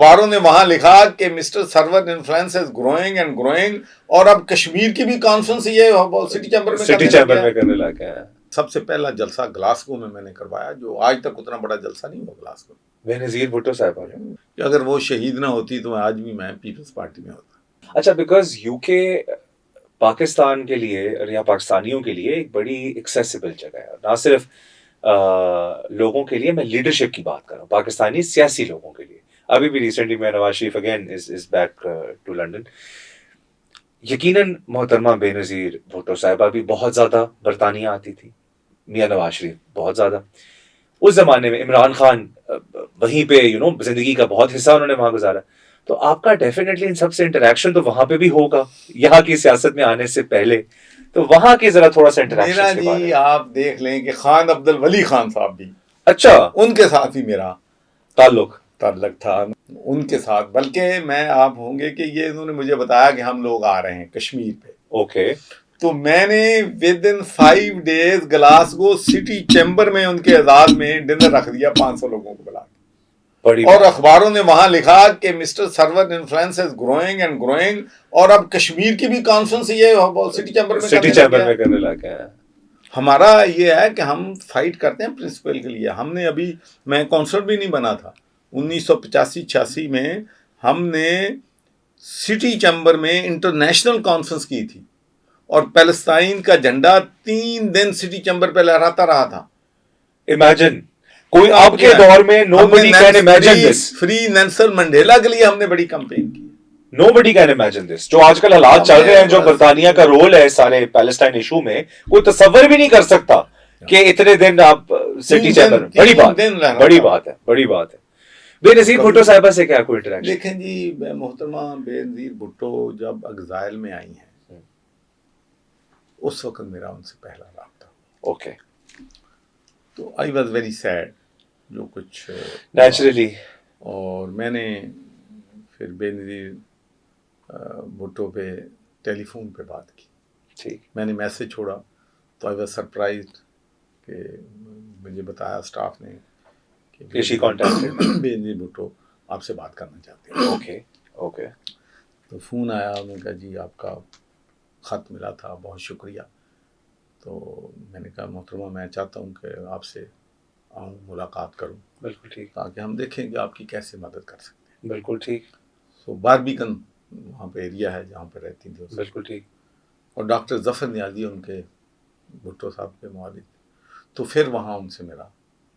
اخباروں نے وہاں لکھا کہ Mister Sarwar influence is growing and growing, اور اب کشمیر کی بھی کانفرنس یہ سٹی چیمبر میں کرنے لگ گیا. سب سے پہلا جلسہ گلاسگو میں نے کروایا, جو آج تک اتنا بڑا جلسہ نہیں ہوا گلاسگو. بینظیر بھٹو صاحبہ کہ اگر وہ شہید نہ ہوتی تو آج بھی میں پیپلز پارٹی میں ہوتا. اچھا, بیکاز یو کے پاکستان کے لیے یا پاکستانیوں کے لیے ایک بڑی ایکسیسیبل جگہ ہے, نہ صرف لوگوں کے لیے, میں لیڈرشپ کی بات کر رہا ہوں, پاکستانی سیاسی لوگوں کے لیے. ابھی بھی ریسنٹلی میں Nawaz Sharif again is back to London. یقیناً محترمہ بے نظیر بھٹو صاحبہ بھی بہت زیادہ برطانیہ آتی تھی, میاں نواز شریف بہت زیادہ. اس زمانے میں عمران خان وہیں پہ زندگی کا بہت حصہ انہوں نے وہاں گزارا. تو آپ کا ڈیفینیٹلی ان سب سے انٹریکشن تو وہاں پہ بھی ہوگا یہاں کی سیاست میں آنے سے پہلے. تو وہاں کی ذرا تھوڑا سا انٹریکشن کے بارے میں آپ دیکھ لیں کہ خان عبد الولی خان صاحب بھی, اچھا, ان کے ساتھ ہی میرا تعلق تھا ان کے ساتھ. بلکہ میں آپ ہوں گے کہ یہ انہوں نے مجھے بتایا کہ ہم لوگ آ رہے ہیں کشمیر پہ. اوکے. تو میں نے with in 5 days Glasgow city chamber میں ان کے اعزاز میں ڈنر رکھ دیا 500 لوگوں کو بلا کے. اور اخباروں نے وہاں لکھا کہ Mister Sarwar influence is growing and growing, اور اب کشمیر کی بھی کانفرنس یہ سٹی چیمبر میں کرنے لگ گیا. ہمارا یہ ہے کہ ہم فائٹ کرتے ہیں پرنسپل کے لیے. ہم نے ابھی, میں کونسلر بھی نہیں بنا تھا, 1985-86 میں ہم نے سٹی چیمبر میں انٹرنیشنل کانفرنس کی تھی, اور پیلسٹائن کا جھنڈا 3 دن سٹی چیمبر پہ لہراتا رہا تھا. امیجن, کوئی آپ کے دور میں nobody can imagine this. Free Nelson Mandela کے لیے ہم نے بڑی کمپین کی. nobody can imagine this. جو آج کل حالات چل رہے ہیں, جو برطانیہ کا رول ہے سارے پیلسٹائن ایشو میں, کوئی تصور بھی نہیں کر سکتا کہ اتنے دن آپ سٹی چیمبر. بڑی بات ہے. بے نظیر بھٹو صاحبہ سے کیا کوئی انٹریکشن؟ دیکھیں جی, محترمہ بے نظیر بھٹو جب ایگزائل میں آئی ہیں, اس وقت میرا ان سے پہلا رابطہ. اوکے. تو آئی واز ویری سیڈ جو کچھ نیچرلی. اور میں نے پھر بے نظیر بھٹو پہ ٹیلی فون پہ بات کی. ٹھیک. میں نے میسج چھوڑا تو آئی واز سرپرائزڈ کہ مجھے بتایا اسٹاف نے کہ بے نظیر بھٹو آپ سے بات کرنا چاہتے ہیں. Okay okay. تو فون آیا, انہوں نے کہا جی آپ کا خط ملا تھا, بہت شکریہ. تو میں نے کہا محترمہ میں چاہتا ہوں کہ آپ سے آؤں, ملاقات کروں. بالکل ٹھیک. تاکہ ہم دیکھیں کہ آپ کی کیسے مدد کر سکتے ہیں. بالکل ٹھیک. سو باربیکن وہاں پہ ایریا ہے جہاں پہ رہتی تھی. بالکل ٹھیک. اور ڈاکٹر ظفر نیازی ان کے بھٹو صاحب کے والد. تو پھر وہاں ان سے میرا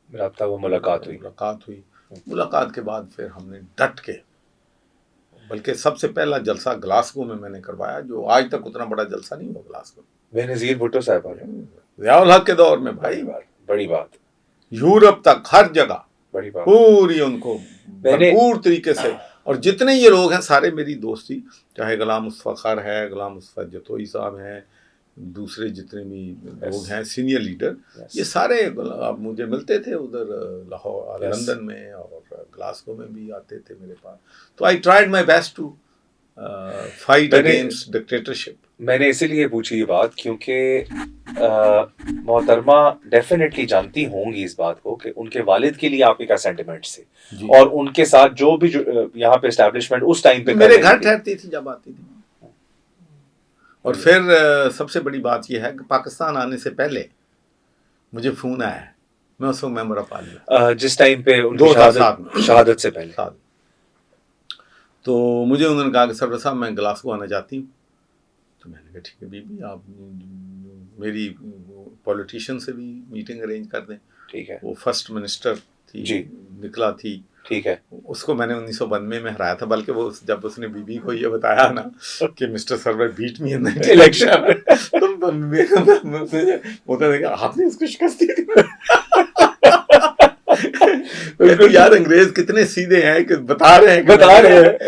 رابطہ, وہ ملاقات ہوئی. ملاقات کے بعد پھر ہم نے ڈٹ کے, بلکہ سب سے پہلا جلسہ گلاسگو میں نے کروایا, جو آج تک اتنا بڑا جلسہ نہیں ہوا گلاسگو. بے نظیر بھٹو صاحبہ ضیاء الحق کے دور میں بھائی, بڑی بات. یورپ تک ہر جگہ بڑی بات, پوری ان کو بھرپور طریقے سے. اور جتنے یہ لوگ ہیں سارے میری دوستی, چاہے غلام مصطفیٰ خر ہے, غلام مصطفیٰ جتوئی صاحب ہیں, دوسرے جتنے بھی لوگ ہیں سینئر لیڈر, یہ سارے اب مجھے ملتے تھے ادھر لاہور, لندن میں, اور گلاسگو میں بھی آتے تھے میرے پاس. تو I tried my best to fight against dictatorship. میں نے اسی لیے پوچھی یہ بات کیونکہ محترمہ ڈیفینیٹلی جانتی ہوں گی اس بات کو کہ ان کے والد کے لیے آپ کے کیا سینٹیمنٹس تھے, اور ان کے ساتھ جو بھی یہاں پہ اسٹیبلشمنٹ اس ٹائم پہ میرے گھر ٹھہرتی تھی جب آتی تھی. اور پھر سب سے بڑی بات یہ ہے کہ پاکستان آنے سے پہلے مجھے فون آیا ہے, میں اس وقت ممبر آف پارلیمنٹ, جس ٹائم پہ شہادت سے پہلے. تو مجھے انہوں نے کہا کہ سرور صاحب میں گلاسگو آنا چاہتی ہوں. تو میں نے کہا ٹھیک ہے بی بی, آپ میری پولیٹیشین سے بھی میٹنگ ارینج کر دیں. ٹھیک ہے. وہ فرسٹ منسٹر تھی جی, نکلا تھی. ٹھیک ہے. اس کو میں نے 1992 میں ہرایا تھا, بلکہ وہ جب اس نے بی بی کو یہ بتایا نا کہ مسٹر سرور بیٹ می ان الیکشن, ہوتا ہے کہ آپ نے اس کو شکست دی تھی. یار انگریز کتنے سیدھے ہیں کہ بتا رہے ہیں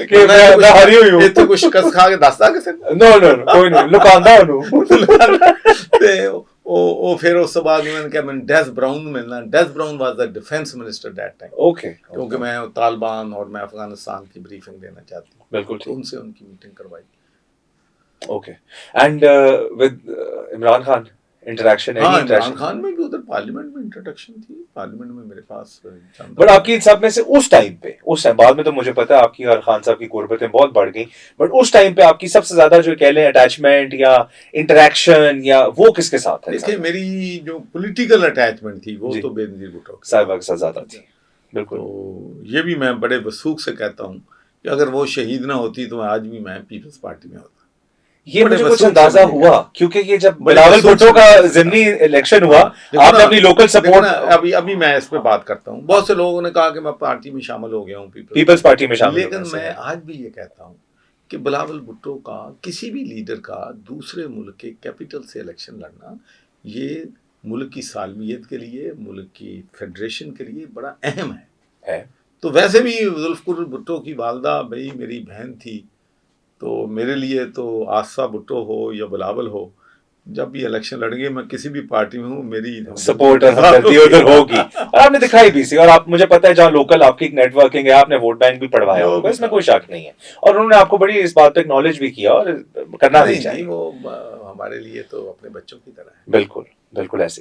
کہ میں ہاری ہوئی ہوں, تو کچھ شکست کھا کے دستا کسے کوئی نہیں لکاندا وہ پھر اس کے بعد میں نے کہا میں نے ڈیس براؤن ملنا. Des Browne was the defence minister that time. Okay. کیونکہ میں طالبان اور میں افغانستان کی بریفنگ دینا چاہتی ہوں. بالکل. ان سے ان کی میٹنگ کروائی. Okay. And with Imran Khan interaction ہاں ہے عمران خان میں بھی ادھر پارلیمنٹ میں انٹروڈکشن تھی, پارلیمنٹ میں میرے پاس بٹ آپ کی سب میں سے اس ٹائم بعد میں تو مجھے پتا ہے آپ کی اور خان صاحب کی قربتیں بہت بڑھ گئیں, بٹ اس ٹائم پہ آپ کی سب سے زیادہ جو کہہ لیں اٹیچمنٹ یا انٹریکشن یا وہ کس کے ساتھ ہے؟ دیکھیں میری جو پولیٹیکل اٹیچمنٹ تھی وہ تو بے نظیر بھٹو صاحبہ کے ساتھ زیادہ تھی. بالکل. تو یہ بھی میں بڑے وثوق سے کہتا ہوں کہ اگر وہ شہید نہ ہوتی تو آج بھی میں پیپلز پارٹی میں ہوتا. یہ مجھے کچھ اندازہ ہوا کیونکہ یہ جب بلاول بھٹو کا ضمنی الیکشن ہوا آپ نے اپنی لوکل سپورٹ. ابھی میں اس پہ بات کرتا ہوں. بہت سے لوگوں نے کہا کہ میں پارٹی میں شامل ہو گیا ہوں, پیپلز پارٹی میں شامل, لیکن میں آج بھی یہ کہتا ہوں کہ بلاول بھٹو کا کسی بھی لیڈر کا دوسرے ملک کے کیپٹل سے الیکشن لڑنا یہ ملک کی سالمیت کے لیے, ملک کی فیڈریشن کے لیے بڑا اہم ہے. تو ویسے بھی ذوالفقار بھٹو کی والدہ بھائی میری بہن تھی, تو میرے لیے تو آصفہ بھٹو ہو یا بلاول ہو, جب بھی الیکشن لڑیں گے میں کسی بھی پارٹی میں ہوں میری سپورٹ ادھر ہوگی. اور آپ نے دکھائی بھی سی, اور آپ مجھے پتا ہے جہاں لوکل آپ کی ایک نیٹ ورکنگ ہے, آپ نے ووٹ بینک بھی پڑھوایا ہوگا, اس میں کوئی شک نہیں ہے, اور انہوں نے آپ کو بڑی اس بات پہ اکنالج بھی کیا اور کرنا بھی چاہیے. وہ ہمارے لیے تو اپنے بچوں کی طرح ہے. بالکل بالکل ایسے.